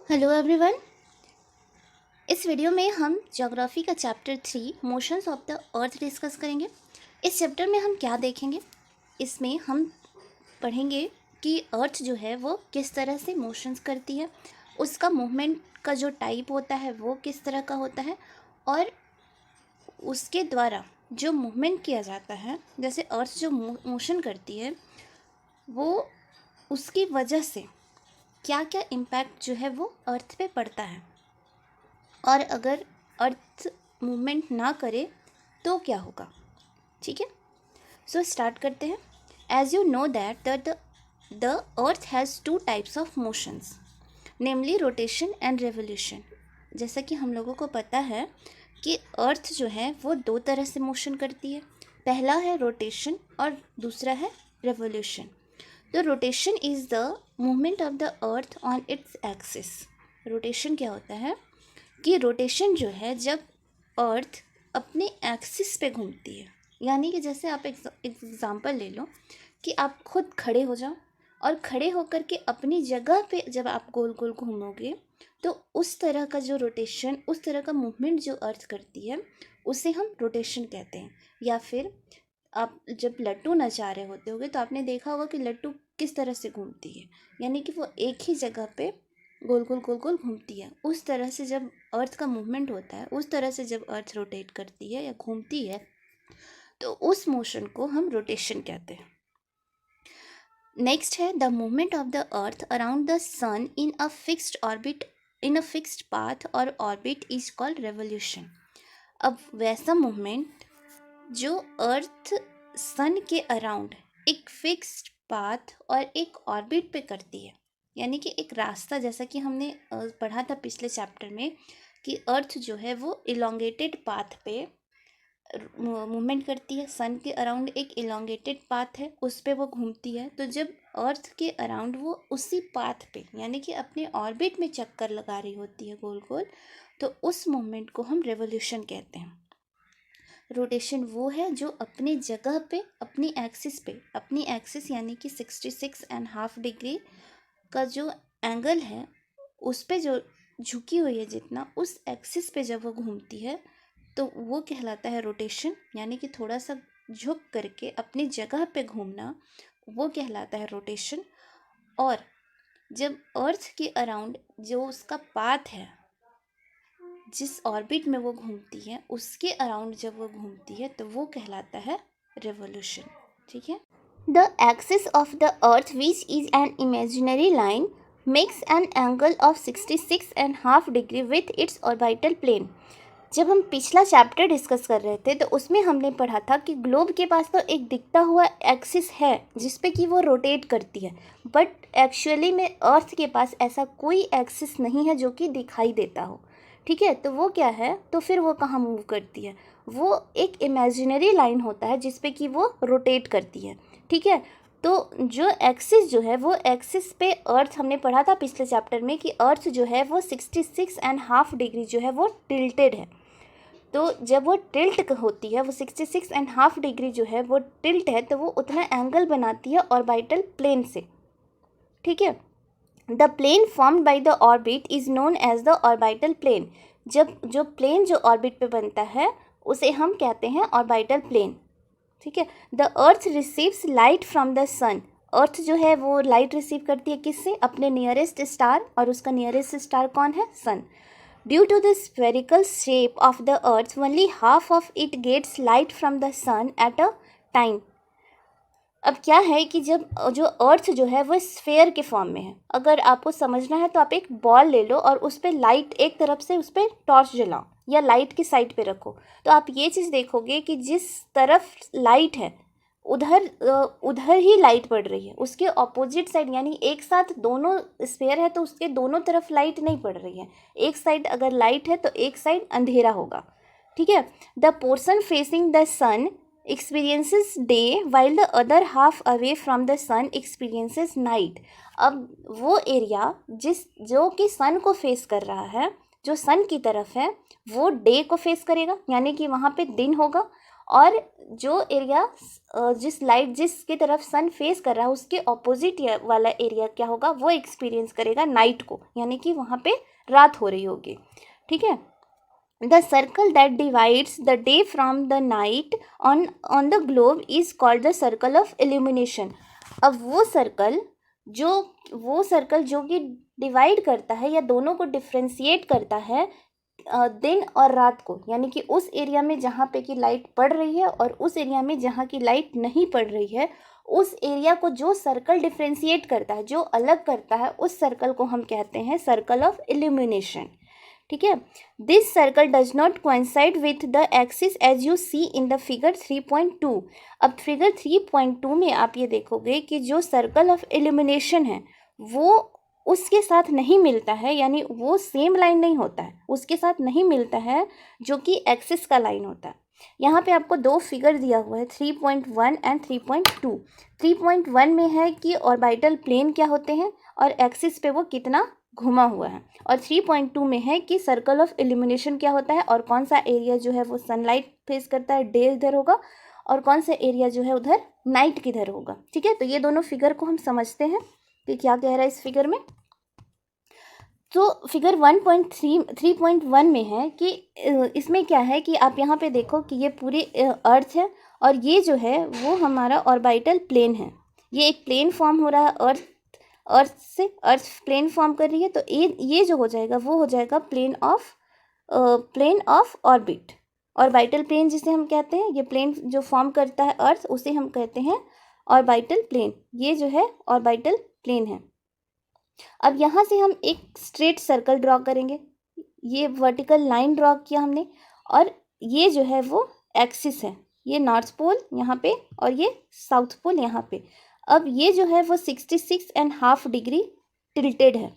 Hello everyone. इस video में हम ज्योग्राफी का chapter 3 motions of the earth discuss करेंगे। इस चैप्टर में हम क्या देखेंगे, इसमें हम पढ़ेंगे कि अर्थ जो है वो किस तरह से मोशंस करती है, उसका मूवमेंट का जो टाइप होता है वो किस तरह का होता है, और उसके द्वारा जो मूवमेंट किया जाता है, जैसे अर्थ जो मोशन करती है वो उसकी वजह से क्या क्या इम्पैक्ट जो है वो अर्थ पे पड़ता है, और अगर अर्थ मूवमेंट ना करे तो क्या होगा। ठीक है, सो स्टार्ट करते हैं। As you know that the earth has two types of motions, namely rotation and revolution. जैसा कि हम लोगों को पता है कि अर्थ जो है वो दो तरह से मोशन करती है, पहला है रोटेशन और दूसरा है revolution. The rotation is the movement of the earth on its axis. Rotation क्या होता है कि रोटेशन जो है जब अर्थ अपने एक्सिस पे घूमती है, यानी कि जैसे आप एग्जांपल ले लो कि आप खुद खड़े हो जाओ और खड़े होकर के अपनी जगह पे जब आप गोल गोल घूमोगे तो उस तरह का जो रोटेशन, उस तरह का मूवमेंट जो अर्थ करती है उसे हम रोटेशन कहते हैं। या फिर आप जब लट्टू नचा रहे होते होगे तो आपने देखा होगा कि लट्टू किस तरह से घूमती है, यानी कि वो एक ही जगह पे गोल गोल घूमती है। उस तरह से जब अर्थ का मूवमेंट होता है, उस तरह से जब अर्थ रोटेट करती है या घूमती है तो उस मोशन को हम रोटेशन कहते हैं। नेक्स्ट है the movement of the earth around the sun in a fixed orbit, in a fixed path और ऑर्बिट इज कॉल्ड रेवोल्यूशन। अब वैसा मूवमेंट जो अर्थ सन के अराउंड एक फिक्स्ड पाथ और एक ऑर्बिट पे करती है, यानी कि एक रास्ता, जैसा कि हमने पढ़ा था पिछले चैप्टर में कि अर्थ जो है वो इलोंगेटेड पाथ पे मूवमेंट करती है। सन के अराउंड एक इलोंगेटेड पाथ है, उस पे वो घूमती है। तो जब अर्थ के अराउंड वो उसी पाथ पे यानी कि अपने ऑर्बिट में चक्कर लगा रही होती है गोल गोल, तो उस मूवमेंट को हम रेवोल्यूशन कहते हैं। रोटेशन वो है जो अपनी जगह पे, अपनी एक्सिस यानी कि 66.5 डिग्री का जो एंगल है उस पे जो झुकी हुई है जितना, उस एक्सिस पे जब वो घूमती है तो वो कहलाता है रोटेशन, यानी कि थोड़ा सा झुक करके अपनी जगह पे घूमना, वो कहलाता है रोटेशन। और जब अर्थ के अराउंड जो उसका पाथ है, जिस ऑर्बिट में वो घूमती है उसके अराउंड जब वो घूमती है तो वो कहलाता है रेवोल्यूशन। ठीक है, the axis of the earth which is an imaginary line makes an angle of 66.5 degree with its orbital plane. जब हम पिछला चैप्टर डिस्कस कर रहे थे तो उसमें हमने पढ़ा था कि ग्लोब के पास तो एक दिखता हुआ एक्सिस है जिसपे कि वो रोटेट करती है, बट एक्चुअली में अर्थ के पास ऐसा कोई एक्सिस नहीं है जो कि दिखाई देता हो। ठीक है, तो वो क्या है, तो फिर वो कहाँ मूव करती है, वो एक इमेजिनरी लाइन होता है जिसपे कि वो रोटेट करती है। ठीक है, तो जो एक्सिस जो है वो एक्सिस पे अर्थ, हमने पढ़ा था पिछले चैप्टर में कि अर्थ जो है वो 66.5 डिग्री जो है वो टिल्टेड है। तो जब वो टिल्ट होती है, वो 66.5 डिग्री जो है वो टिल्ट है, तो वो उतना एंगल बनाती है ऑर्बिटल प्लेन से। ठीक है, the plane formed by the orbit is known as the orbital plane. जब जो प्लेन जो ऑर्बिट पे बनता है उसे हम कहते हैं ऑर्बिटल प्लेन। ठीक है, the earth receives light from the sun. Earth जो है वो लाइट रिसीव करती है किससे, अपने नियरेस्ट स्टार, और उसका नियरेस्ट स्टार कौन है, sun. Due to the spherical shape of the earth only half of it gets light from the sun at a time. अब क्या है कि जब जो अर्थ जो है वो स्फेयर के फॉर्म में है, अगर आपको समझना है तो आप एक बॉल ले लो और उस पर लाइट, एक तरफ से उस पर टॉर्च जलाओ या लाइट की साइड पे रखो, तो आप ये चीज़ देखोगे कि जिस तरफ लाइट है उधर ही लाइट पड़ रही है, उसके ऑपोजिट साइड, यानी एक साथ दोनों स्फेयर है तो उसके दोनों तरफ लाइट नहीं पड़ रही है। एक साइड अगर लाइट है तो एक साइड अंधेरा होगा। ठीक है, the portion facing the sun experiences day while the other half away from the sun experiences night। अब वो एरिया जो कि सन को फेस कर रहा है, जो सन की तरफ है, वो डे को फेस करेगा, यानी कि वहाँ पे दिन होगा, और जो एरिया जिस लाइट जिसकी तरफ सन फेस कर रहा है उसके ऑपोजिट वाला एरिया क्या होगा, वो एक्सपीरियंस करेगा नाइट को, यानी कि वहाँ पे रात हो रही होगी। ठीक है। The circle that divides the day from the night on the globe is called the circle of illumination. अब वो सर्कल जो कि डिवाइड करता है या दोनों को डिफ्रेंशिएट करता है दिन और रात को, यानी कि उस एरिया में जहाँ पे कि लाइट पड़ रही है और उस एरिया में जहाँ की लाइट नहीं पड़ रही है, उस एरिया को जो सर्कल डिफ्रेंशिएट करता है, जो अलग करता है, उस सर्कल को हम कहते हैं सर्कल ऑफ इल्यूमिनेशन। ठीक है। This circle does not coincide with the axis as you see in the figure 3.2। अब फिगर 3.2 में आप ये देखोगे कि जो सर्कल ऑफ इल्यूमिनेशन है वो उसके साथ नहीं मिलता है, यानी वो सेम लाइन नहीं होता है, उसके साथ नहीं मिलता है जो कि एक्सिस का लाइन होता है। यहाँ पे आपको दो फिगर दिया हुआ है 3.1 एंड 3.2। 3.1 में है कि ऑर्बिटल प्लेन क्या होते हैं और एक्सिस पे वो कितना घुमा हुआ है, और 3.2 में है कि सर्कल ऑफ इल्यूमिनेशन क्या होता है और कौन सा एरिया जो है वो सनलाइट फेस करता है, डे इधर होगा, और कौन सा एरिया जो है उधर नाइट किधर होगा। ठीक है। तो ये दोनों फिगर को हम समझते हैं कि क्या कह रहा है इस फिगर में। तो फिगर 3.1 में है कि इसमें क्या है कि आप यहाँ पे देखो कि ये पूरी अर्थ है और ये जो है वो हमारा ऑर्बिटल प्लेन है। ये एक प्लेन फॉर्म हो रहा है अर्थ प्लेन फॉर्म कर रही है, तो ये जो हो जाएगा वो हो जाएगा plane of orbit, orbital plane जिसे हम कहते हैं। ये प्लेन जो फॉर्म करता है अर्थ उसे हम कहते हैं ऑर्बिटल प्लेन। ये जो है ऑर्बिटल प्लेन है। अब यहाँ से हम एक स्ट्रेट सर्कल ड्रॉ करेंगे, ये वर्टिकल लाइन ड्रॉ किया हमने, और ये जो है वो एक्सिस है, ये नॉर्थ पोल यहाँ पे और ये साउथ पोल यहाँ पे। अब ये जो है वो 66.5 डिग्री टिल्टेड है,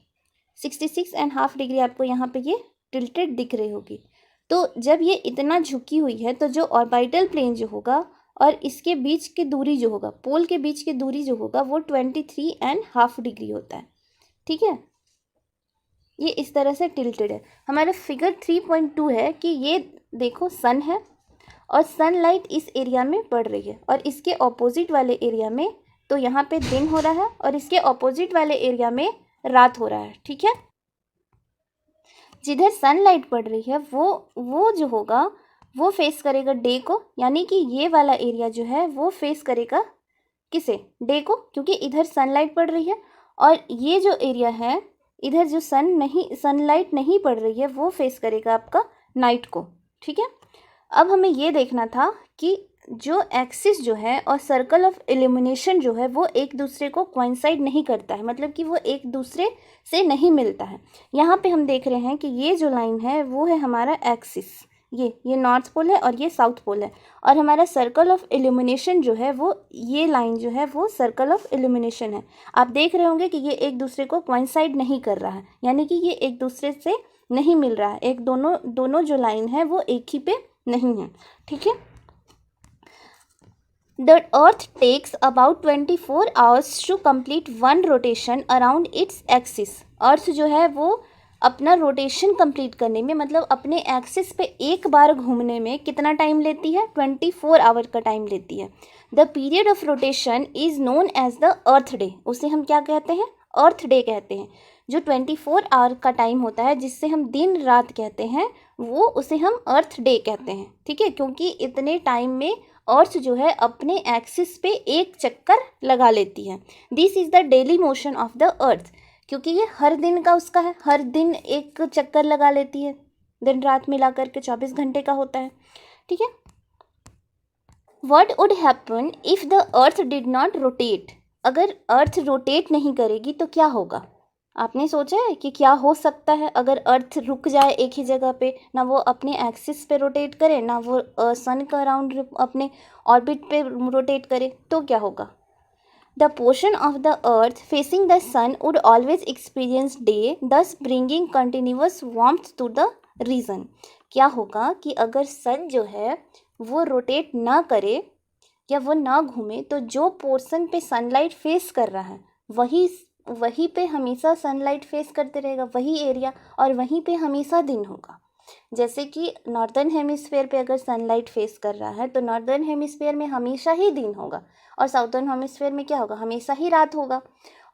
66.5 डिग्री आपको यहाँ पे ये टिल्टेड दिख रही होगी। तो जब ये इतना झुकी हुई है तो जो ऑर्बिटल प्लेन जो होगा और इसके बीच की दूरी जो होगा, पोल के बीच की दूरी जो होगा वो 23.5 डिग्री होता है। ठीक है। ये इस तरह से टिल्टेड है। हमारा फिगर 3.2 है कि ये देखो सन है और सनलाइट इस एरिया में पड़ रही है और इसके ऑपोजिट वाले एरिया में तो यहाँ पे दिन हो रहा है और इसके ऑपोजिट वाले एरिया में रात हो रहा है। ठीक है। जिधर सनलाइट पड़ रही है वो जो होगा वो फेस करेगा डे को, यानी कि ये वाला एरिया जो है वो फेस करेगा किसे, डे को, क्योंकि इधर सनलाइट पड़ रही है। और ये जो एरिया है इधर जो सनलाइट नहीं पड़ रही है वो फेस करेगा आपका नाइट को। ठीक है। अब हमें ये देखना था कि जो एक्सिस जो है और सर्कल ऑफ इल्यूमिनेशन जो है वो एक दूसरे को कोइंसाइड नहीं करता है, मतलब कि वो एक दूसरे से नहीं मिलता है। यहाँ पे हम देख रहे हैं कि ये जो लाइन है वो है हमारा एक्सिस, ये नॉर्थ पोल है और ये साउथ पोल है, और हमारा सर्कल ऑफ इल्यूमिनेशन जो है वो ये लाइन जो है वो सर्कल ऑफ इल्यूमिनेशन है। आप देख रहे होंगे कि ये एक दूसरे को कोइंसाइड नहीं कर रहा है, यानी कि ये एक दूसरे से नहीं मिल रहा है, एक दोनों जो लाइन है वो एक ही पे नहीं है। ठीक है। The Earth takes about 24 hours to complete one rotation around its axis. अर्थ जो है वो अपना रोटेशन कंप्लीट करने में, मतलब अपने एक्सिस पे एक बार घूमने में कितना टाइम लेती है, 24 आवर का टाइम लेती है। The period of rotation is known as the earth day. उसे हम क्या कहते हैं, अर्थ डे कहते हैं। जो 24 आवर का टाइम होता है जिससे हम दिन रात कहते हैं वो उसे हम अर्थ डे कहते हैं। ठीक है। क्योंकि इतने टाइम में अर्थ जो है अपने एक्सिस पे एक चक्कर लगा लेती है। This is the daily motion of the अर्थ, क्योंकि ये हर दिन का उसका है, हर दिन एक चक्कर लगा लेती है, दिन रात मिला करके 24 घंटे का होता है। ठीक है। What would happen if the earth did not rotate. अगर अर्थ रोटेट नहीं करेगी तो क्या होगा, आपने सोचा है कि क्या हो सकता है अगर अर्थ रुक जाए एक ही जगह पे, ना वो अपने एक्सिस पे रोटेट करे ना वो सन का अराउंड अपने ऑर्बिट पे रोटेट करे, तो क्या होगा। The portion of the earth facing the sun would always experience day, thus bringing continuous warmth to the region. क्या होगा कि अगर सन जो है वो रोटेट ना करे या वो ना घूमे तो जो पोर्शन पे सनलाइट फेस कर रहा है वहीं पे हमेशा सनलाइट फेस करते रहेगा, वही एरिया, और वहीं पे हमेशा दिन होगा। जैसे कि नॉर्दर्न हेमिस्फेयर पे अगर सनलाइट फेस कर रहा है तो नॉर्दर्न हेमिस्फेयर में हमेशा ही दिन होगा और साउदर्न हेमिस्फेयर में क्या होगा, हमेशा ही रात होगा।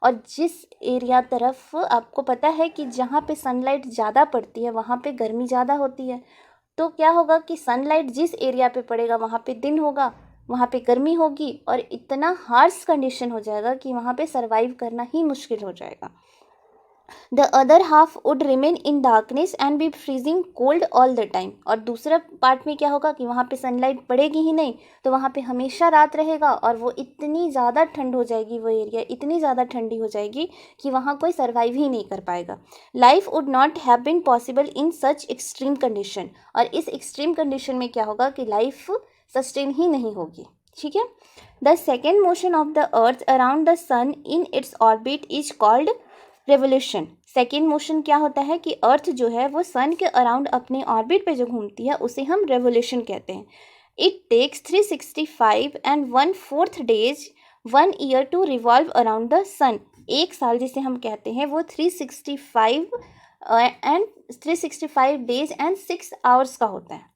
और जिस एरिया तरफ आपको पता है कि जहाँ पे सनलाइट ज़्यादा पड़ती है वहाँ पे गर्मी ज़्यादा होती है, तो क्या होगा कि सनलाइट जिस एरिया पे पड़ेगा वहाँ पे दिन होगा, वहाँ पे गर्मी होगी और इतना हार्श कंडीशन हो जाएगा कि वहाँ पे सरवाइव करना ही मुश्किल हो जाएगा। The other half would remain in darkness and be freezing cold all the time. और दूसरा पार्ट में क्या होगा कि वहाँ पे सनलाइट पड़ेगी ही नहीं, तो वहाँ पे हमेशा रात रहेगा और वो इतनी ज़्यादा ठंड हो जाएगी, वो एरिया इतनी ज़्यादा ठंडी हो जाएगी कि वहाँ कोई सर्वाइव ही नहीं कर पाएगा। Life would not have been possible in such extreme condition. और इस एक्सट्रीम कंडीशन में क्या होगा कि लाइफ सस्टेन ही नहीं होगी। ठीक है। The second motion of the earth around the sun in its orbit is called revolution. Second motion क्या होता है कि अर्थ जो है वो सन के अराउंड अपने ऑर्बिट पे जो घूमती है उसे हम रेवोल्यूशन कहते हैं। It takes 365 and 1/4 days 1 year to revolve around the sun. एक साल जिसे हम कहते हैं वो 365 डेज एंड 6 आवर्स का होता है।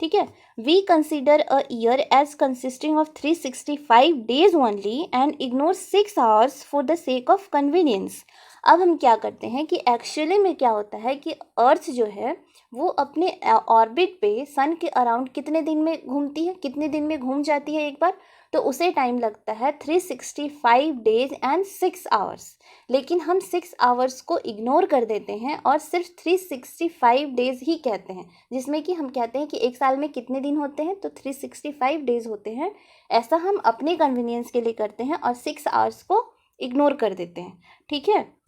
ठीक है। We consider a year as consisting of 365 days only and ignore 6 hours for the sake of convenience. अब हम क्या करते हैं कि एक्चुअली में क्या होता है कि अर्थ जो है वो अपने ऑर्बिट पे सन के अराउंड कितने दिन में घूमती है, कितने दिन में घूम जाती है एक बार, तो उसे टाइम लगता है 365 डेज एंड 6 आवर्स। लेकिन हम 6 आवर्स को इग्नोर कर देते हैं और सिर्फ 365 डेज ही कहते हैं, जिसमें कि हम कहते हैं कि एक साल में कितने दिन होते हैं, तो 365 डेज होते हैं। ऐसा हम अपने कन्वीनियंस के लिए करते हैं और 6 आवर्स को इग्नोर कर देते हैं। ठीक है।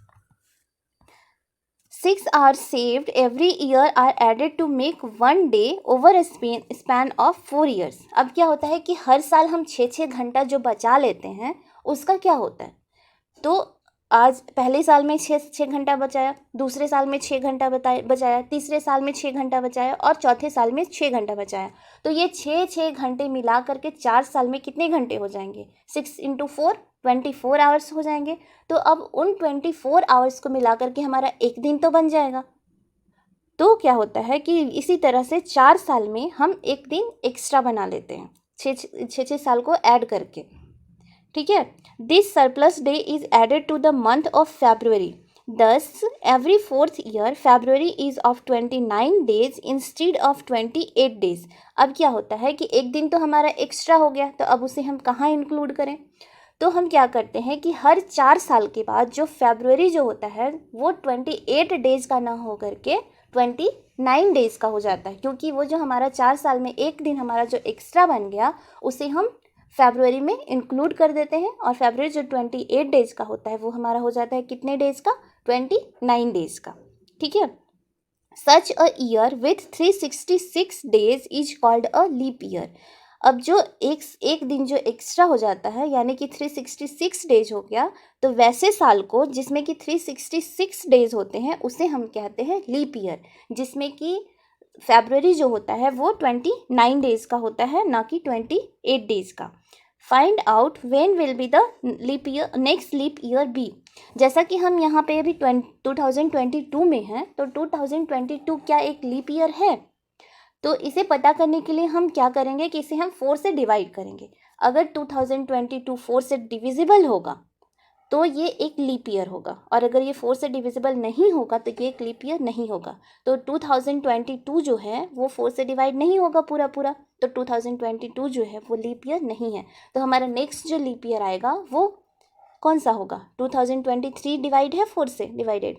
6 hours saved every year are added to make 1 day over a span of 4 years। अब क्या होता है कि हर साल हम 6 घंटा जो बचा लेते हैं उसका क्या होता है, तो आज पहले साल में 6 घंटा बचाया, दूसरे साल में 6 घंटा बचाया, तीसरे साल में 6 घंटा बचाया और चौथे साल में 6 घंटा बचाया। तो ये 6 घंटे मिला करके 4 साल में कितने घंटे हो जाएंगे, 6 × 4 24 आवर्स हो जाएंगे। तो अब उन 24 आवर्स को मिला करके हमारा एक दिन तो बन जाएगा। तो क्या होता है कि इसी तरह से 4 साल में हम एक दिन एक्स्ट्रा बना लेते हैं, 6 साल को ऐड करके। ठीक है। This surplus day is added to the month of February. Thus, every 4th year, February is of 29 days instead of 28 days। अब क्या होता है कि एक दिन तो हमारा एक्स्ट्रा हो गया, तो अब उसे हम कहाँ इंक्लूड करें, तो हम क्या करते हैं कि हर 4 साल के बाद जो फरवरी जो होता है वो 28 डेज का ना हो करके 29 डेज का हो जाता है, क्योंकि वो जो हमारा 4 साल में एक दिन हमारा जो एक्स्ट्रा बन गया उसे हम फरवरी में इंक्लूड कर देते हैं और फरवरी जो 28 डेज का होता है वो हमारा हो जाता है कितने डेज का, 29 डेज का। ठीक है। Such a year with 366 days is called a leap year. अब जो एक दिन जो एक्स्ट्रा हो जाता है यानी कि 366 डेज हो गया, तो वैसे साल को जिसमें कि 366 डेज होते हैं उसे हम कहते हैं लीप ईयर, जिसमें कि फरवरी जो होता है वो 29 डेज का होता है, ना कि 28 डेज का। Find out when will be the leap year next leap year be. जैसा कि हम यहाँ पे अभी 2022 में हैं, तो 2022 क्या एक लीप ईयर है, तो इसे पता करने के लिए हम क्या करेंगे कि इसे हम 4 से डिवाइड करेंगे। अगर 2022 4 से डिविजिबल होगा तो ये एक लीप ईयर होगा, और अगर ये 4 से डिविजिबल नहीं होगा तो ये एक लीप ईयर नहीं होगा। तो 2022 जो है वो 4 से डिवाइड नहीं होगा पूरा, तो 2022 जो है वो लीप ईयर नहीं है। तो हमारा नेक्स्ट जो लीप ईयर आएगा वो कौन सा होगा, 2023 डिवाइड है 4 से, डिवाइडेड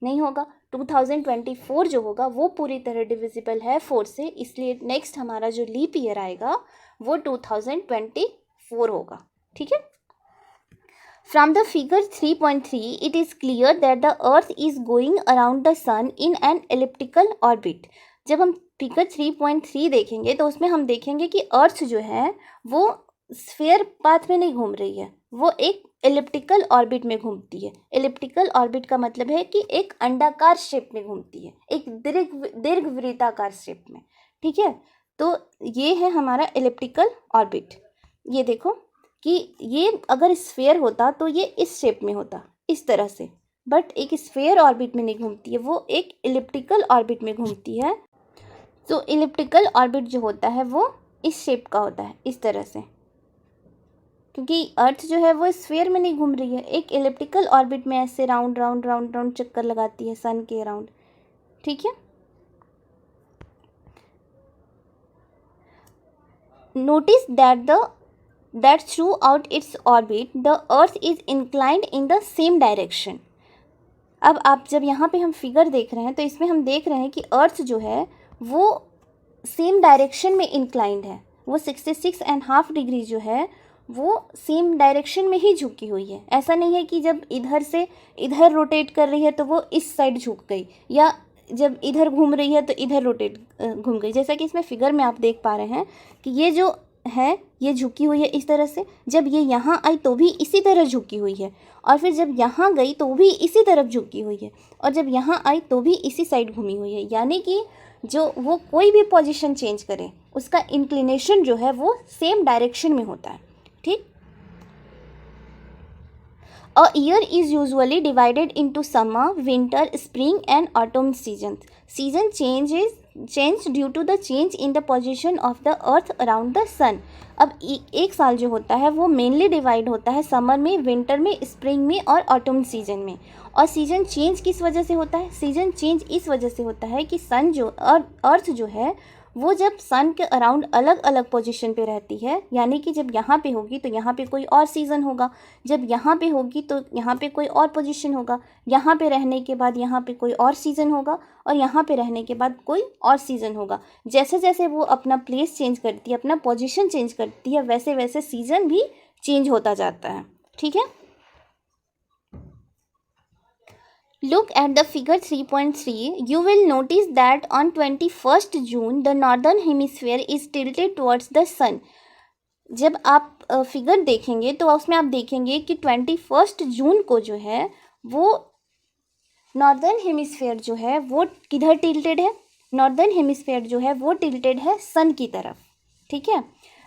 नहीं होगा। 2024 जो होगा वो पूरी तरह डिविजिबल है 4 से, इसलिए नेक्स्ट हमारा जो लीप ईयर आएगा वो 2024 होगा। ठीक है। From the figure 3.3, it is clear that the Earth is going around the Sun in an elliptical orbit। जब हम फिगर 3.3 देखेंगे तो उसमें हम देखेंगे कि अर्थ जो है वो स्फीयर पाथ में नहीं घूम रही है, वो एक एलिप्टिकल ऑर्बिट में घूमती है। एलिप्टिकल ऑर्बिट का मतलब है कि एक अंडाकार शेप में घूमती है, एक दीर्घवृत्ताकार शेप में। ठीक है। तो ये है हमारा एलिप्टिकल ऑर्बिट। ये देखो कि ये अगर स्फीयर होता तो ये इस शेप में होता, इस तरह से, बट एक स्फीयर ऑर्बिट में नहीं घूमती है, वो एक एलिप्टिकल ऑर्बिट में घूमती है। तो इलिप्टिकल ऑर्बिट जो होता है वो इस शेप का होता है, इस तरह से, क्योंकि अर्थ जो है वो स्फीयर में नहीं घूम रही है, एक इलिप्टिकल ऑर्बिट में ऐसे राउंड राउंड राउंड राउंड चक्कर लगाती है सन के अराउंड, ठीक है। Notice that throughout its orbit the earth is inclined in the same direction। अब आप जब यहाँ पे हम फिगर देख रहे हैं तो इसमें हम देख रहे हैं कि अर्थ जो है वो सेम डायरेक्शन में इंक्लाइंड है, वो 66.5 डिग्री जो है वो सेम डायरेक्शन में ही झुकी हुई है। ऐसा नहीं है कि जब इधर से इधर रोटेट कर रही है तो वो इस साइड झुक गई, या जब इधर घूम रही है तो इधर रोटेट घूम गई। जैसा कि इसमें फिगर में आप देख पा रहे हैं कि ये जो है ये झुकी हुई है इस तरह से, जब ये यहाँ आई तो भी इसी तरह झुकी हुई है, और फिर जब यहाँ गई तो भी इसी तरफ झुकी हुई है, और जब यहाँ आई तो भी इसी साइड घूमी हुई है। यानी कि जो वो कोई भी पोजीशन चेंज करे उसका इंक्लिनेशन जो है वो सेम डायरेक्शन में होता है, ठीक। A year is usually divided into summer, winter, spring and autumn seasons. Season change due to the change in the position of the earth around the sun. अब एक साल जो होता है वो मेनली डिवाइड होता है समर में, विंटर में, स्प्रिंग में और ऑटम सीजन में। और सीजन चेंज किस वजह से होता है? सीजन चेंज इस वजह से होता है कि सन जो अर्थ जो है वो जब सन के अराउंड अलग अलग पोजीशन पे रहती है, यानी कि जब यहाँ पे होगी तो यहाँ पे कोई और सीज़न होगा, जब यहाँ पे होगी तो यहाँ पे कोई और पोजीशन होगा, यहाँ पे रहने के बाद यहाँ पे कोई और सीज़न होगा, और यहाँ पे रहने के बाद कोई और सीज़न होगा। जैसे जैसे वो अपना प्लेस चेंज करती है, अपना पोजीशन चेंज करती है, वैसे वैसे सीज़न भी चेंज होता जाता है, ठीक है। Look at the figure 3.3. You will notice that on 21st June the northern hemisphere is tilted towards the sun. जब आप फिगर देखेंगे तो उसमें आप देखेंगे कि 21 जून को जो है वो नॉर्दर्न हेमिस्फेयर जो है वो किधर टिल्टेड है? नॉर्दर्न हेमिस्फेयर जो है वो टिल्टेड है सन की तरफ, ठीक है।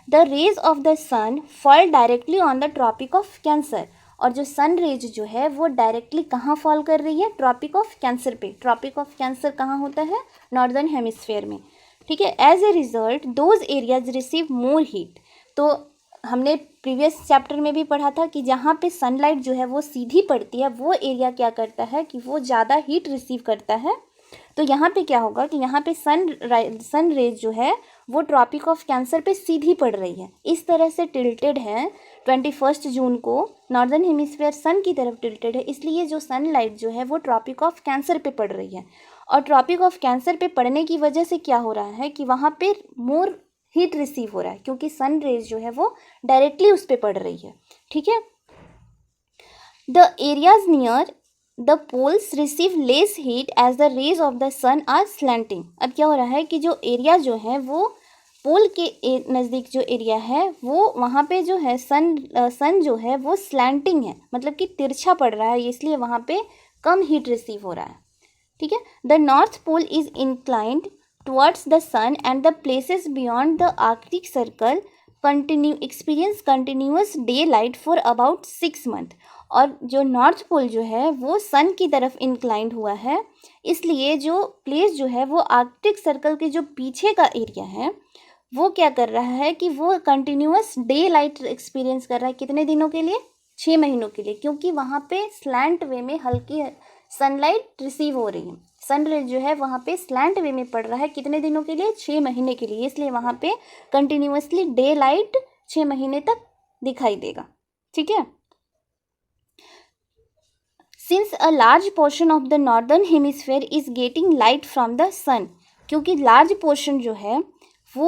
The rays of the sun fall directly on the tropic of Cancer. और जो सन रेज जो है वो डायरेक्टली कहाँ फॉल कर रही है? ट्रॉपिक ऑफ कैंसर पे। ट्रॉपिक ऑफ कैंसर कहाँ होता है? नॉर्दर्न हेमिस्फेयर में, ठीक है। As a result those areas receive more heat. तो हमने प्रीवियस चैप्टर में भी पढ़ा था कि जहाँ पे सनलाइट जो है वो सीधी पड़ती है वो एरिया क्या करता है कि वो ज़्यादा हीट रिसीव करता है। तो यहाँ पे क्या होगा कि यहाँ पे सन रेज जो है वो ट्रॉपिक ऑफ कैंसर पे सीधी पड़ रही है, इस तरह से टिल्टेड है। 21 जून को नॉर्दर्न हेमिस्फीयर सन की तरफ टिल्टेड है, इसलिए जो सनलाइट जो है वो ट्रॉपिक ऑफ कैंसर पे पड़ रही है। और ट्रॉपिक ऑफ कैंसर पे पड़ने की वजह से क्या हो रहा है कि वहाँ पे मोर हीट रिसीव हो रहा है, क्योंकि सन रेज जो है वो डायरेक्टली उस पर पड़ रही है, ठीक है। The areas near the poles receive less heat as the rays of the sun are slanting. अब क्या हो रहा है कि जो एरिया जो है वो पोल के नज़दीक जो एरिया है वो वहाँ पे जो है सन जो है वो स्लैंटिंग है, मतलब कि तिरछा पड़ रहा है, इसलिए वहाँ पे कम हीट रिसीव हो रहा है, ठीक है। The North Pole is inclined towards the sun and the places beyond the Arctic Circle experience continuous daylight for about 6 month. और जो नॉर्थ पोल जो है वो सन की तरफ इंक्लाइंड हुआ है, इसलिए जो प्लेस जो है वो आर्कटिक सर्कल के जो पीछे का एरिया है वो क्या कर रहा है कि वो कंटिन्यूअस डे लाइट एक्सपीरियंस कर रहा है। कितने दिनों के लिए? 6 महीनों के लिए, क्योंकि वहाँ पे स्लैंट वे में हल्की सनलाइट रिसीव हो रही है। सन रे जो है वहाँ पे स्लैंट वे में पड़ रहा है, कितने दिनों के लिए? 6 महीने के लिए, इसलिए वहाँ पे कंटिन्यूअसली डे लाइट 6 महीने तक दिखाई देगा, ठीक है। Since a large portion of the northern hemisphere is getting light from the sun, क्योंकि लार्ज पोर्शन जो है वो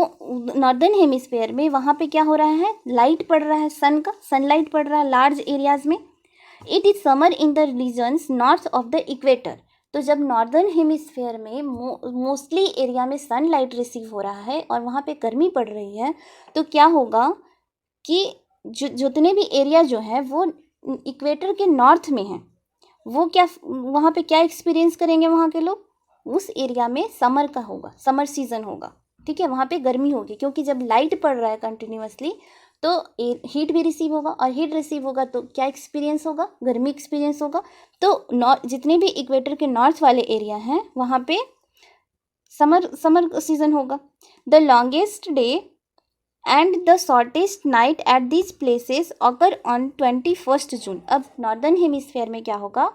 नॉर्दर्न हेमिस्फीयर में वहाँ पे क्या हो रहा है? लाइट पड़ रहा है, सनलाइट पड़ रहा है लार्ज एरियाज में। It is summer in the regions north of the equator. तो जब नॉर्दर्न हेमिस्फीयर में मोस्टली एरिया में सनलाइट रिसीव हो रहा है और वहाँ पे गर्मी पड़ रही है, तो क्या होगा कि जितने भी एरिया जो है वो इक्वेटर के नॉर्थ में हैं, वो क्या वहाँ पे क्या एक्सपीरियंस करेंगे? वहाँ के लोग उस एरिया में समर का होगा, समर सीजन होगा, ठीक है। वहाँ पे गर्मी होगी, क्योंकि जब लाइट पड़ रहा है कंटिन्यूअसली तो हीट भी रिसीव होगा, और हीट रिसीव होगा तो क्या एक्सपीरियंस होगा? गर्मी एक्सपीरियंस होगा। तो जितने भी इक्वेटर के नॉर्थ वाले एरिया हैं वहाँ पे समर सीजन होगा। The longest day and the shortest night at these places occur on 21 जून। अब नॉर्दर्न हेमिस्फेयर में क्या होगा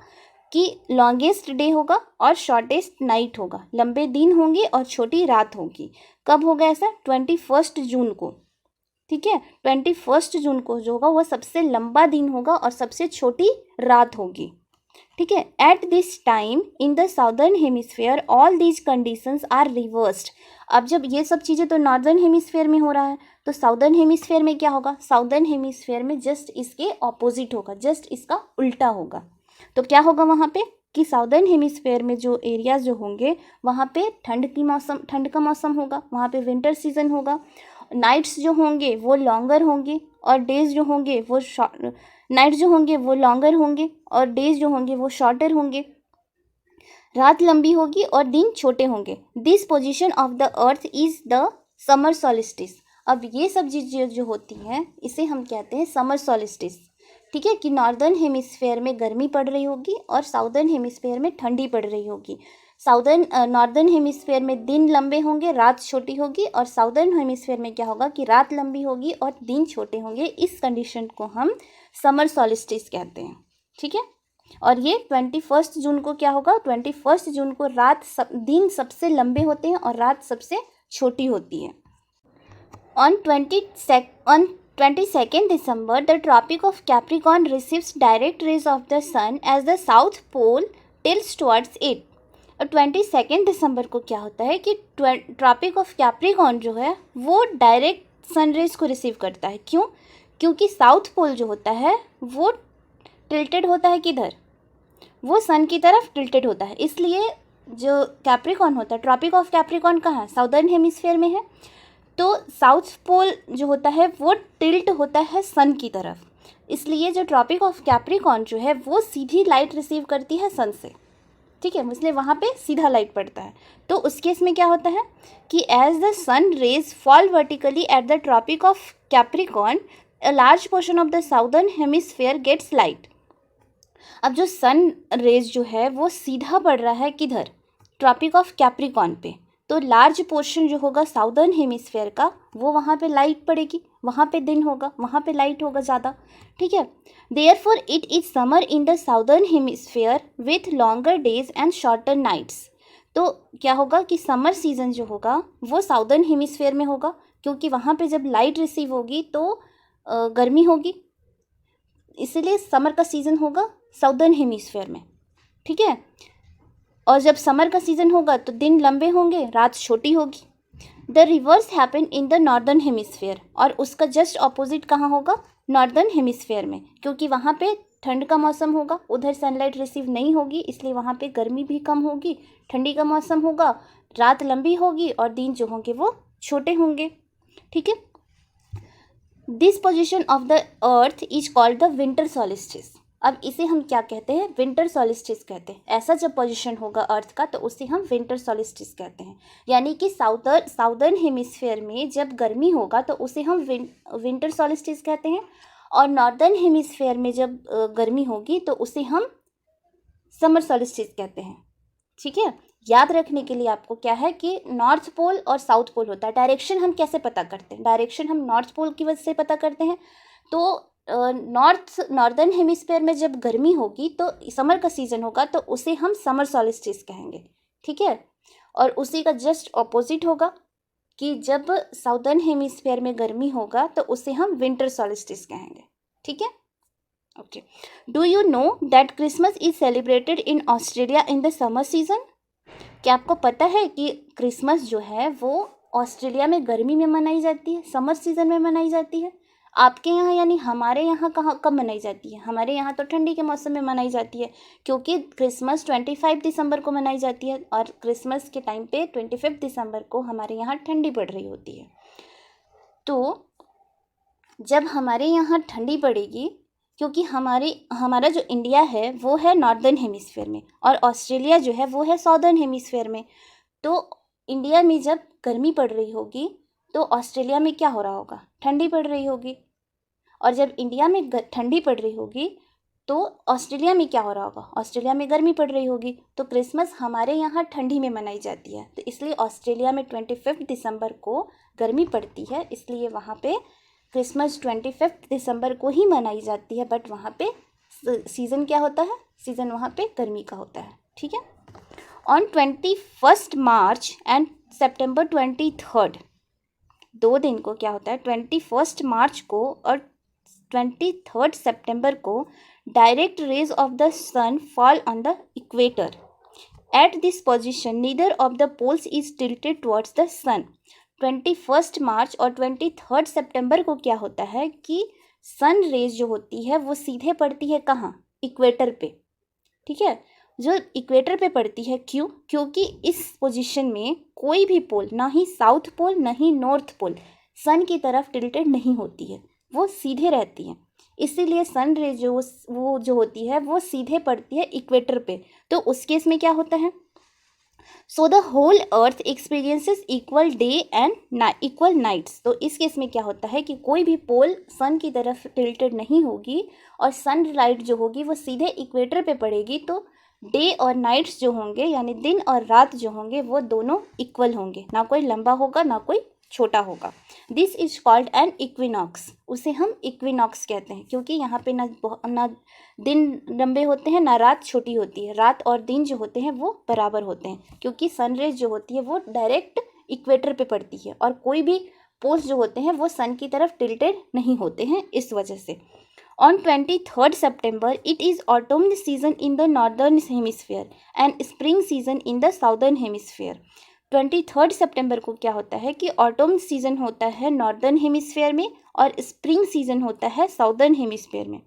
कि लॉन्गेस्ट डे होगा और शॉर्टेस्ट नाइट होगा, लंबे दिन होंगे और छोटी रात होगी। कब होगा ऐसा? 21 जून को, ठीक है। 21 जून को जो होगा वह सबसे लंबा दिन होगा और सबसे छोटी रात होगी, ठीक है। At this time in the southern hemisphere all these conditions are reversed. अब जब ये सब चीज़ें तो नॉर्दर्न हेमिस्फेयर में हो रहा है, तो साउदर्न हेमिस्फेयर में क्या होगा? साउदर्न हेमिस्फेयर में जस्ट इसके ऑपोजिट होगा, जस्ट इसका उल्टा होगा। तो क्या होगा वहाँ पे कि साउदर्न हेमिस्फेयर में जो एरियाज जो होंगे वहाँ पे ठंड का मौसम होगा, वहाँ पे विंटर सीजन होगा। नाइट्स जो होंगे वो लॉन्गर होंगे और डेज जो होंगे वो नाइट्स जो होंगे वो लॉन्गर होंगे और डेज जो होंगे वो शॉर्टर होंगे। रात लंबी होगी और दिन छोटे होंगे। This position of the earth is the summer solstice. अब ये सब चीज़ें जो होती हैं इसे हम कहते हैं समर सॉलिस्टिस, ठीक है। कि नॉर्दर्न हेमिस्फेयर में गर्मी पड़ रही होगी और साउदर्न हेमिस्फेयर में ठंडी पड़ रही होगी। नॉर्दर्न हेमिस्फेयर में दिन लंबे होंगे, रात छोटी होगी, और साउदर्न हेमिस्फेयर में क्या होगा कि रात लंबी होगी और दिन छोटे होंगे। इस कंडीशन को हम समर सॉलिस्टिस कहते हैं, ठीक है। और ये 21 जून को क्या होगा? 21 जून को दिन सबसे लंबे होते हैं और रात सबसे छोटी होती है। On 22nd December, the Tropic of Capricorn receives direct rays of the sun as the South Pole tilts towards it. और 22 दिसंबर को क्या होता है कि ट्रॉपिक ऑफ कैप्रिकॉर्न जो है वो डायरेक्ट सनरेज को रिसीव करता है। क्यों? क्योंकि साउथ पोल जो होता है वो टिल्टेड होता है किधर? वो सन की तरफ टिल्टेड होता है। इसलिए जो कैप्रिकॉर्न होता है, ट्रॉपिक ऑफ कैप्रिकॉर्न कहाँ है? साउदर्न हेमिस्फेयर में है। तो साउथ पोल जो होता है वो टिल्ट होता है सन की तरफ, इसलिए जो ट्रॉपिक ऑफ कैप्रिकॉर्न जो है वो सीधी लाइट रिसीव करती है सन से, ठीक है। इसलिए वहाँ पे सीधा लाइट पड़ता है। तो उस केस में क्या होता है कि as the sun rays fall vertically at the tropic of Capricorn, a large portion of the southern hemisphere gets light. अब जो सन रेज जो है वो सीधा पड़ रहा है किधर? ट्रॉपिक ऑफ कैप्रिकॉर्न पे। तो लार्ज पोर्शन जो होगा साउदर्न हेमिस्फेयर का वो वहाँ पे लाइट पड़ेगी, वहाँ पे दिन होगा, वहाँ पे लाइट होगा ज़्यादा, ठीक है। Therefore it is summer in the southern hemisphere with longer days and shorter nights. तो क्या होगा कि समर सीजन जो होगा वो साउदर्न हेमिस्फेयर में होगा, क्योंकि वहाँ पे जब लाइट रिसीव होगी तो गर्मी होगी, इसीलिए समर का सीज़न होगा साउदर्न हेमिस्फेयर में, ठीक है। और जब समर का सीज़न होगा तो दिन लंबे होंगे, रात छोटी होगी। The reverse happen in the northern hemisphere, और उसका जस्ट ऑपोजिट कहाँ होगा? नॉर्दर्न हेमिस्फेयर में, क्योंकि वहाँ पे ठंड का मौसम होगा, उधर सनलाइट रिसीव नहीं होगी, इसलिए वहाँ पे गर्मी भी कम होगी, ठंडी का मौसम होगा, रात लंबी होगी और दिन जो होंगे वो छोटे होंगे, ठीक है। This position of the earth is called the winter solstice. अब इसे हम क्या कहते हैं? विंटर सॉलिस्टिस कहते हैं। ऐसा जब पोजीशन होगा अर्थ का तो उसे हम विंटर सॉलिस्टिस कहते हैं। यानी कि साउदर्न हेमिस्फेयर में जब गर्मी होगा तो उसे हम विंटर सॉलिस्टिस कहते हैं, और नॉर्दर्न हेमिस्फेयर में जब गर्मी होगी तो उसे हम समर सॉलिस्टिस कहते हैं, ठीक है। याद रखने के लिए आपको क्या है कि नॉर्थ पोल और साउथ पोल होता है। डायरेक्शन हम कैसे पता करते हैं? डायरेक्शन हम नॉर्थ पोल की वजह से पता करते हैं। तो नॉर्दर्न हेमिस्फेयर में जब गर्मी होगी तो समर का सीज़न होगा तो उसे हम समर सॉलिस्टिस कहेंगे, ठीक है। और उसी का जस्ट ऑपोजिट होगा कि जब साउदर्न हेमिस्फेयर में गर्मी होगा तो उसे हम विंटर सॉलिस्टिस कहेंगे, ठीक है। Okay, do you know that Christmas is celebrated in Australia in the summer season? क्या आपको पता है कि क्रिसमस जो है वो ऑस्ट्रेलिया में गर्मी में मनाई जाती है, समर सीजन में मनाई जाती है। आपके यहाँ यानी हमारे यहाँ कब मनाई जाती है? हमारे यहाँ तो ठंडी के मौसम में मनाई जाती है, क्योंकि क्रिसमस 25 दिसंबर को मनाई जाती है और क्रिसमस के टाइम पे 25 दिसंबर को हमारे यहाँ ठंडी पड़ रही होती है। तो जब हमारे यहाँ ठंडी पड़ेगी, क्योंकि हमारा जो इंडिया है वो है नॉर्दर्न हेमिस्फेयर में और ऑस्ट्रेलिया जो है वो है साउदर्न हेमिस्फेयर में, तो इंडिया में जब गर्मी पड़ रही होगी तो ऑस्ट्रेलिया में क्या हो रहा होगा? ठंडी पड़ रही होगी। और जब इंडिया में ठंडी पड़ रही होगी तो ऑस्ट्रेलिया में क्या हो रहा होगा, ऑस्ट्रेलिया में गर्मी पड़ रही होगी, तो क्रिसमस हमारे यहाँ ठंडी में मनाई जाती है, तो इसलिए ऑस्ट्रेलिया में 25 दिसंबर को गर्मी पड़ती है, इसलिए वहाँ पे क्रिसमस 25 दिसंबर को ही मनाई जाती है, बट वहाँ पे सीज़न क्या होता है, सीज़न वहाँ पे गर्मी का होता है, ठीक है। ऑन 21 मार्च एंड सेप्टेम्बर 23, 2 दिन को क्या होता है, 21 मार्च को और 23 सितंबर को direct rays of the sun fall on the equator. At this position neither of the poles is tilted towards the sun. 21 मार्च और 23 सितंबर को क्या होता है कि सन रेज जो होती है वो सीधे पड़ती है कहाँ, इक्वेटर पे, ठीक है, जो इक्वेटर पे पड़ती है। क्यों? क्योंकि इस पोजीशन में कोई भी पोल, ना ही साउथ पोल ना ही नॉर्थ पोल, सन की तरफ टिल्टेड नहीं होती है, वो सीधे रहती है, इसीलिए सन रे वो जो होती है वो सीधे पड़ती है इक्वेटर पे। तो उस केस में क्या होता है, so the whole earth experiences equal day and equal nights. तो इस केस में क्या होता है कि कोई भी पोल सन की तरफ टिल्टेड नहीं होगी और सन लाइट जो होगी वो सीधे इक्वेटर पे पड़ेगी, तो डे और नाइट्स जो होंगे यानी दिन और रात जो होंगे वो दोनों इक्वल होंगे, ना कोई लंबा होगा ना कोई छोटा होगा। This is called an equinox, उसे हम इक्विनॉक्स कहते हैं, क्योंकि यहाँ पे ना दिन लंबे होते हैं ना रात छोटी होती है, रात और दिन जो होते हैं वो बराबर होते हैं, क्योंकि सनरेज जो होती है वो डायरेक्ट इक्वेटर पे पड़ती है और कोई भी पोल्स जो होते हैं वो सन की तरफ टिल्टेड नहीं होते हैं, इस वजह से। On 23 September, it is autumn season in the northern hemisphere and spring season in the southern hemisphere. 23 सितंबर को क्या होता है कि ऑटम सीजन होता है नॉर्दर्न हेमिस्फीयर में और स्प्रिंग सीजन होता है साउदर्न हेमिस्फीयर में,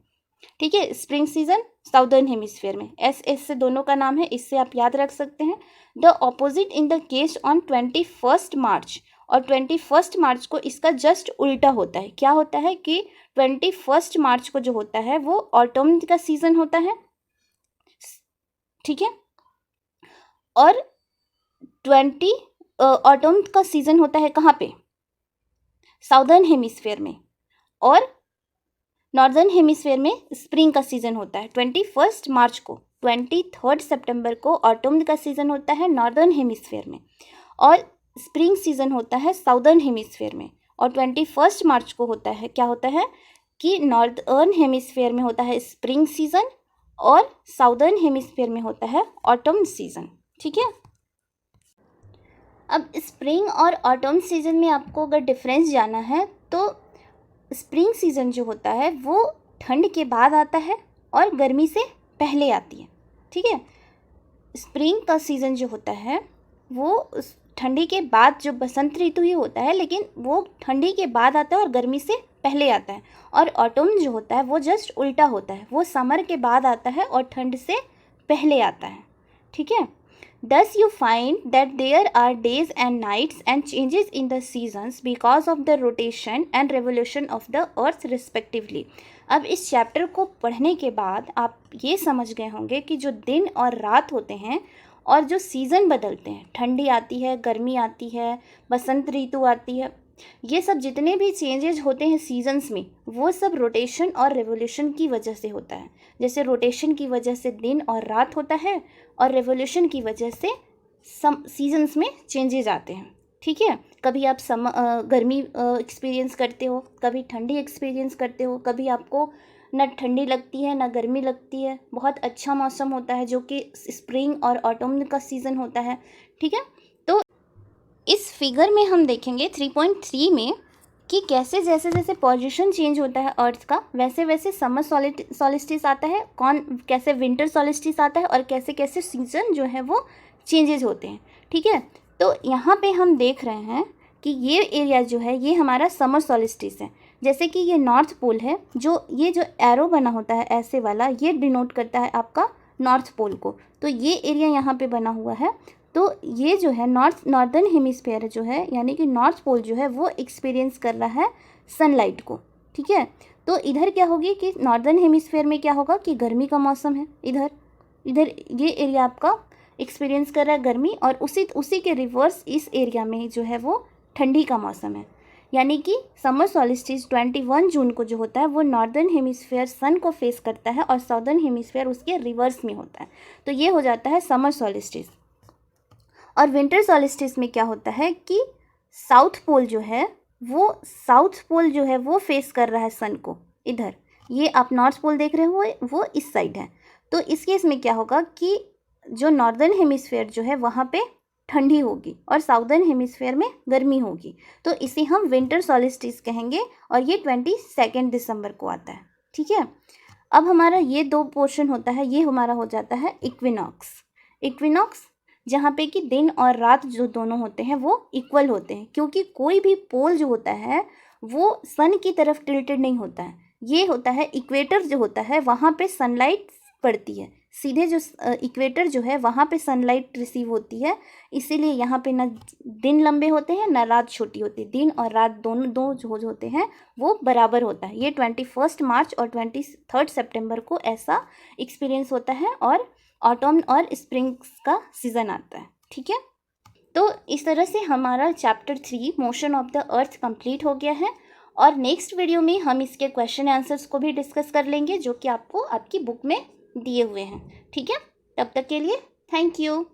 ठीक है, स्प्रिंग सीजन साउदर्न हेमिस्फीयर में, एस से दोनों का नाम है, इससे आप याद रख सकते हैं। The opposite in the case on 21 मार्च, और 21 मार्च को इसका जस्ट उल्टा होता है। क्या होता है कि 21 मार्च को जो होता है वो ऑटम का सीजन होता है, ठीक है, और 20 ऑटम का सीजन होता है कहाँ पे, साउदर्न हेमिस्फीयर में, और नॉर्दर्न हेमिस्फीयर में स्प्रिंग का सीजन होता है 21 मार्च को। 23 सितंबर को ऑटम का सीजन होता है नॉर्दर्न हेमिस्फीयर में और स्प्रिंग सीजन होता है साउदर्न हेमिस्फीयर में, और 21 मार्च को होता है, क्या होता है कि नॉर्दर्न हेमिस्फीयर में होता है स्प्रिंग सीजन और साउदर्न हेमिस्फीयर में होता है ऑटम सीजन, ठीक है। अब स्प्रिंग और ऑटम सीजन में आपको अगर डिफरेंस जाना है तो स्प्रिंग सीजन जो होता है वो ठंड के बाद आता है और गर्मी से पहले आती है, ठीक है। स्प्रिंग का सीज़न जो होता है वो ठंडी के बाद, जो बसंत ऋतु ही होता है लेकिन वो ठंडी के बाद आता है और गर्मी से पहले आता है, और ऑटम जो होता है वो जस्ट उल्टा होता है, वो समर के बाद आता है और ठंड से पहले आता है, ठीक है। Thus you find that there are days and nights and changes in the seasons because of the rotation and revolution of the earth respectively. अब इस चैप्टर को पढ़ने के बाद आप ये समझ गए होंगे कि जो दिन और रात होते हैं और जो सीज़न बदलते हैं, ठंडी आती है, गर्मी आती है, बसंत ऋतु आती है, ये सब जितने भी चेंजेस होते हैं सीजन्स में वो सब रोटेशन और रेवोल्यूशन की वजह से होता है। जैसे रोटेशन की वजह से दिन और रात होता है और रेवोल्यूशन की वजह से सीजन्स में चेंजेस आते हैं, ठीक है। कभी आप गर्मी एक्सपीरियंस करते हो, कभी ठंडी एक्सपीरियंस करते हो, कभी आपको ना ठंडी लगती है ना गर्मी लगती है, बहुत अच्छा मौसम होता है जो कि स्प्रिंग और ऑटम का सीज़न होता है, ठीक है। तो इस फिगर में हम देखेंगे 3.3 में कि कैसे जैसे जैसे पोजीशन चेंज होता है अर्थ का वैसे वैसे समर सॉलिस्टिस आता है, कैसे विंटर सॉलिस्टिस आता है और कैसे कैसे सीजन जो है वो चेंजेस होते हैं, ठीक है। तो यहाँ पे हम देख रहे हैं कि ये एरिया जो है ये हमारा समर सॉलिस्टिस है। जैसे कि ये नॉर्थ पोल है, ये जो एरो बना होता है ऐसे वाला, ये डिनोट करता है आपका नॉर्थ पोल को। तो ये एरिया यहाँ पे बना हुआ है, तो ये जो है नॉर्दर्न हेमिस्फीयर जो है यानी कि नॉर्थ पोल जो है वो एक्सपीरियंस कर रहा है सनलाइट को, ठीक है। तो इधर क्या होगी कि नॉर्दर्न हेमिस्फीयर में क्या होगा कि गर्मी का मौसम है, इधर ये एरिया आपका एक्सपीरियंस कर रहा है गर्मी, और उसी के रिवर्स इस एरिया में जो है वो ठंडी का मौसम है। यानी कि समर सॉलिस्टिस 21 जून को जो होता है वो नॉर्दर्न हेमिस्फेयर सन को फेस करता है और साउदर्न हेमिस्फेयर उसके रिवर्स में होता है, तो ये हो जाता है समर सॉलिस्टिस। और विंटर सॉलिस्टिस में क्या होता है कि साउथ पोल जो है वो फेस कर रहा है सन को, इधर ये आप नॉर्थ पोल देख रहे हो वो इस साइड है। तो इस केस में क्या होगा कि जो नॉर्दर्न हेमिस्फेयर जो है वहाँ पे ठंडी होगी और साउदर्न हेमिस्फेयर में गर्मी होगी, तो इसे हम विंटर सॉलिस्टिस कहेंगे और ये 22 दिसंबर को आता है। ठीक है, अब हमारा ये 2 पोर्शन होता है, ये हमारा हो जाता है इक्विनॉक्स जहाँ पे कि दिन और रात जो दोनों होते हैं वो इक्वल होते हैं, क्योंकि कोई भी पोल जो होता है वो सन की तरफ टिल्टेड नहीं होता है। ये होता है इक्वेटर जो होता है वहाँ पे सनलाइट पड़ती है, सीधे जो इक्वेटर जो है वहाँ पे सनलाइट रिसीव होती है, इसीलिए यहाँ पे ना दिन लंबे होते हैं ना रात छोटी होती है, दिन और रात दोनों जो होते हैं वो बराबर होता है। ये 21 मार्च और 23 सितंबर को ऐसा एक्सपीरियंस होता है और ऑटम और स्प्रिंग्स का सीज़न आता है। ठीक है, तो इस तरह से हमारा chapter 3 motion of the earth complete हो गया है और नेक्स्ट वीडियो में हम इसके क्वेश्चन आंसर्स को भी डिस्कस कर लेंगे जो कि आपको आपकी बुक में दिए हुए हैं। ठीक है, तब तक के लिए थैंक यू।